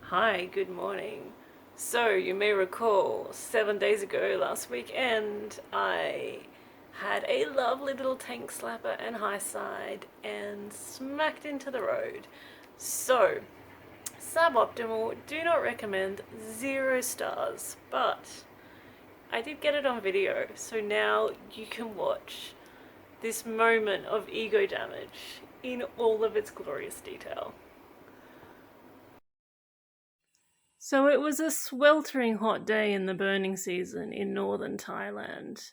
Hi, good morning. So, you may recall 7 days ago, last weekend, I had a lovely little Tankslapper and highside and smacked into the road. So, suboptimal, do not recommend, 0 stars, but I did get it on video, so now you can watch this moment of ego damage in all of its glorious detail. So it was a sweltering hot day in the burning season in northern Thailand.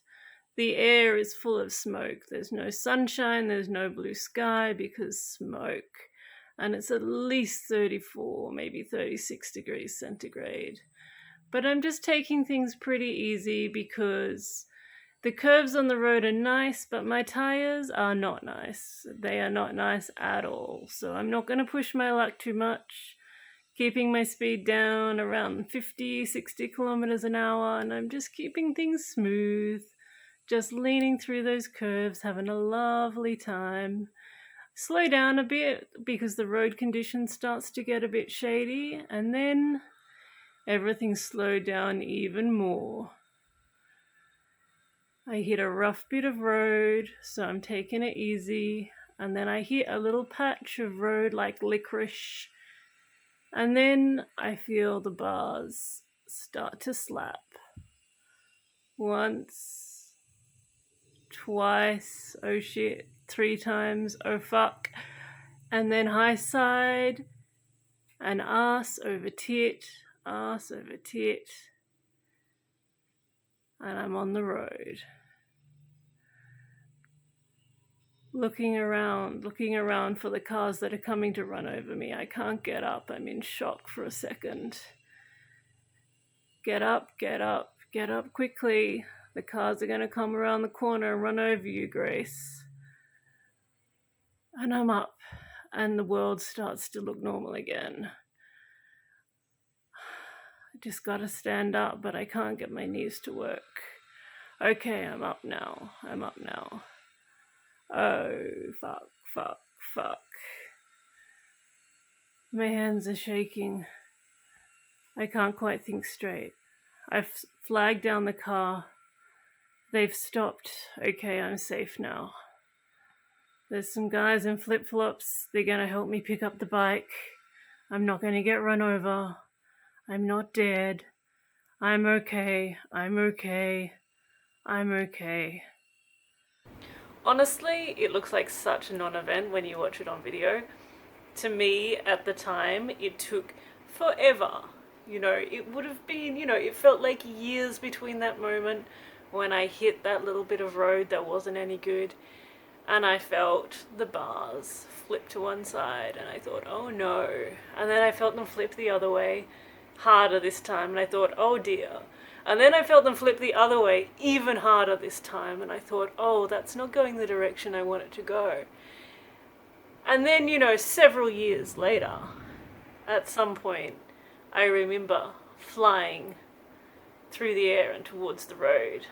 The air is full of smoke. There's no sunshine, there's no blue sky because smoke. And it's at least 34, maybe 36 degrees centigrade. But I'm just taking things pretty easy because the curves on the road are nice, but my tires are not nice. They are not nice at all. So I'm not going to push my luck too much, keeping my speed down around 50, 60 kilometers an hour, and I'm just keeping things smooth, just leaning through those curves, having a lovely time. Slow down a bit because the road condition starts to get a bit shady, and then everything slowed down even more. I hit a rough bit of road, so I'm taking it easy, and then I hit a little patch of road like licorice, and then I feel the bars start to slap. Once, twice, oh shit, 3 times, oh fuck. And then high side, and ass over tit, and I'm on the road. Looking around for the cars that are coming to run over me. I can't get up. I'm in shock for a second. Get up quickly. The cars are going to come around the corner and run over you, Grace. And I'm up, and the world starts to look normal again. I just got to stand up, but I can't get my knees to work. Okay, I'm up now. Oh, fuck. My hands are shaking. I can't quite think straight. I've flagged down the car. They've stopped. Okay, I'm safe now. There's some guys in flip-flops. They're gonna help me pick up the bike. I'm not gonna get run over. I'm not dead. I'm okay. Honestly, it looks like such a non-event when you watch it on video. To me, at the time, it took forever. It would have been, it felt like years between that moment when I hit that little bit of road that wasn't any good, and I felt the bars flip to one side, and I thought, oh no. And then I felt them flip the other way, harder this time, and I thought, oh dear. And then I felt them flip the other way, even harder this time, and I thought, oh, that's not going the direction I want it to go. And then, several years later, at some point, I remember flying through the air and towards the road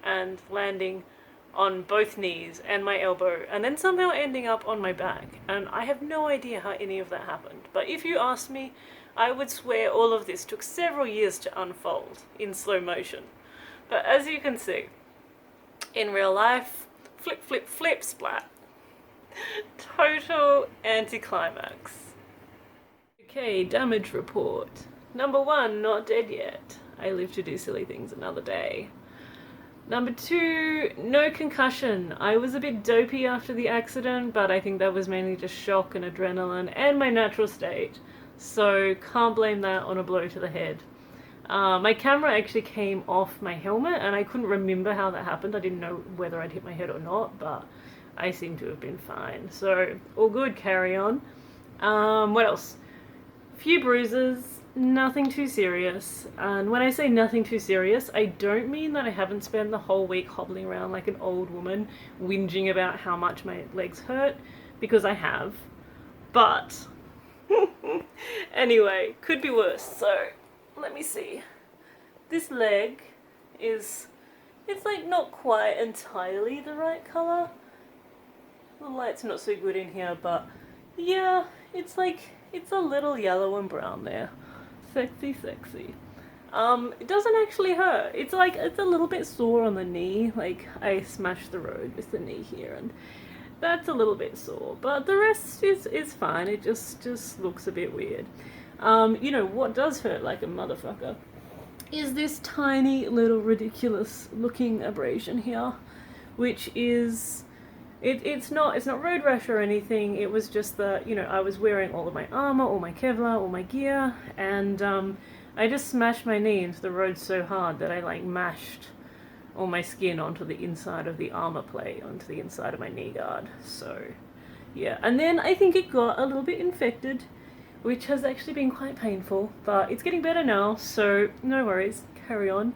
and landing on both knees and my elbow, and then somehow ending up on my back. And I have no idea how any of that happened. But if you asked me, I would swear all of this took several years to unfold in slow motion. But as you can see, in real life, flip, splat. Total anticlimax. Okay, damage report. Number 1, not dead yet. I live to do silly things another day. Number 2, no concussion. I was a bit dopey after the accident, but I think that was mainly just shock and adrenaline and my natural state. So can't blame that on a blow to the head. My camera actually came off my helmet and I couldn't remember how that happened. I didn't know whether I'd hit my head or not, but I seem to have been fine. So all good, carry on. What else? Few bruises, nothing too serious. And when I say nothing too serious, I don't mean that I haven't spent the whole week hobbling around like an old woman whinging about how much my legs hurt, because I have. But anyway, could be worse. So let me see. This leg it's like not quite entirely the right color. The light's not so good in here, but yeah, it's a little yellow and brown there. sexy, sexy. It doesn't actually hurt. It's like, it's a little bit sore on the knee. Like, I smashed the road with the knee here, and that's a little bit sore. But the rest is fine. It just looks a bit weird. You know, what does hurt like a motherfucker is this tiny little ridiculous looking abrasion here, which is... It's not road rash or anything. It was just that, you know, I was wearing all of my armor, all my Kevlar, all my gear, and I just smashed my knee into the road so hard that I like mashed all my skin onto the inside of the armor plate, onto the inside of my knee guard. So yeah, and then I think it got a little bit infected, which has actually been quite painful, but it's getting better now, so no worries, carry on.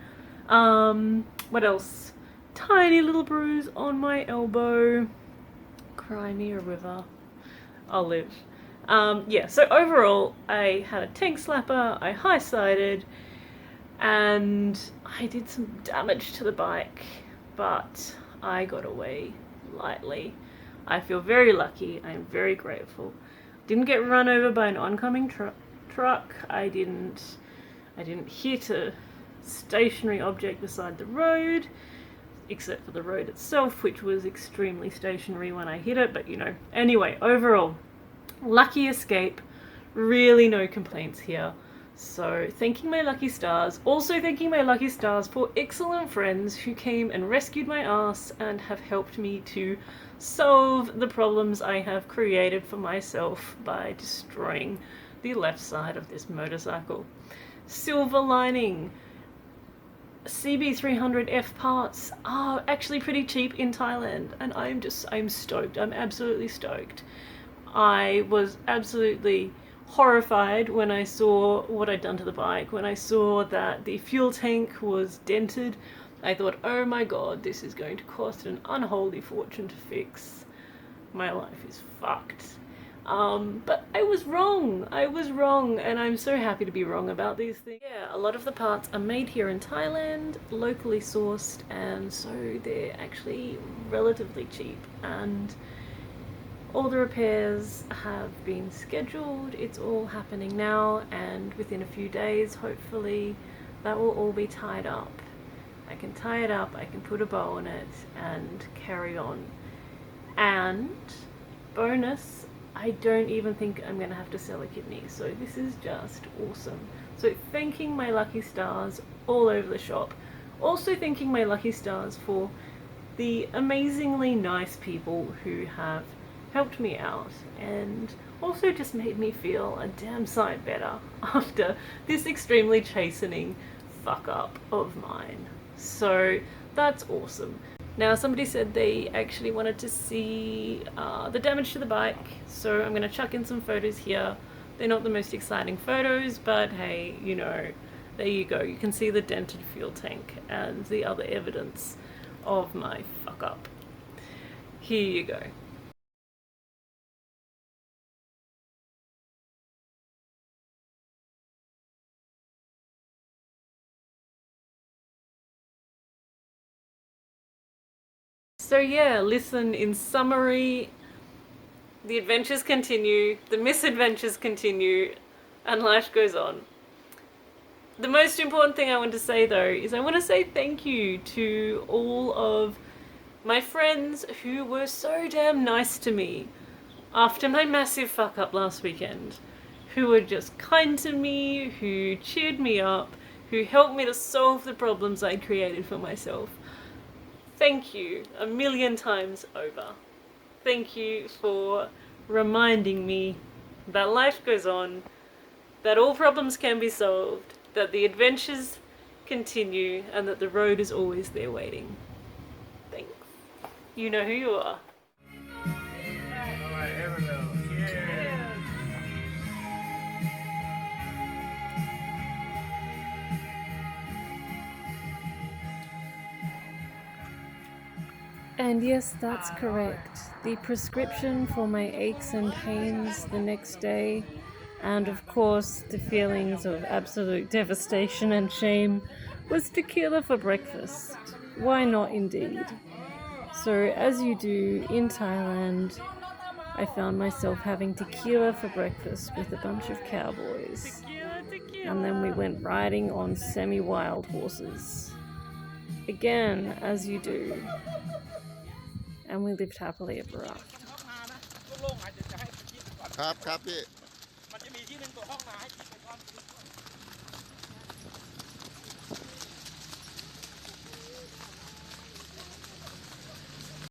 What else? Tiny little bruise on my elbow. Cry me a river, I'll live. Yeah, so overall, I had a Tankslapper, I high-sided, and I did some damage to the bike, but I got away lightly. I feel very lucky, I'm very grateful. Didn't get run over by an oncoming truck, I didn't hit a stationary object beside the road, except for the road itself, which was extremely stationary when I hit it, but you know. Anyway, overall, lucky escape, really no complaints here. So thanking my lucky stars, also thanking my lucky stars for excellent friends who came and rescued my ass and have helped me to solve the problems I have created for myself by destroying the left side of this motorcycle. Silver lining, CB300F parts are actually pretty cheap in Thailand, and I'm stoked. I'm absolutely stoked. I was absolutely horrified when I saw what I'd done to the bike. When I saw that the fuel tank was dented, I thought, oh my god, this is going to cost an unholy fortune to fix. My life is fucked. But I was wrong, and I'm so happy to be wrong about these things. Yeah, a lot of the parts are made here in Thailand, locally sourced, and so they're actually relatively cheap, and all the repairs have been scheduled. It's all happening now, and within a few days, hopefully, that will all be tied up. I can tie it up, I can put a bow on it, and carry on. And, bonus, I don't even think I'm gonna have to sell a kidney, so this is just awesome. So thanking my lucky stars all over the shop. Also thanking my lucky stars for the amazingly nice people who have helped me out and also just made me feel a damn sight better after this extremely chastening fuck up of mine. So that's awesome. Now, somebody said they actually wanted to see the damage to the bike, so I'm going to chuck in some photos here. They're not the most exciting photos, but hey, you know, there you go. You can see the dented fuel tank and the other evidence of my fuck up. Here you go. So yeah, listen, in summary, the adventures continue, the misadventures continue, and life goes on. The most important thing I want to say though is I want to say thank you to all of my friends who were so damn nice to me after my massive fuck up last weekend, who were just kind to me, who cheered me up, who helped me to solve the problems I'd created for myself. Thank you a million times over. Thank you for reminding me that life goes on, that all problems can be solved, that the adventures continue, and that the road is always there waiting. Thanks. You know who you are. Alright, here we go. Cheers. And yes, that's correct. The prescription for my aches and pains the next day, and of course the feelings of absolute devastation and shame, was tequila for breakfast. Why not indeed? So as you do in Thailand, I found myself having tequila for breakfast with a bunch of cowboys. And then we went riding on semi-wild horses. Again, as you do. And we lived happily ever after. ครับครับพี่ มันจะมีที่หนึ่งตัวห้องนาให้คิดไปก่อน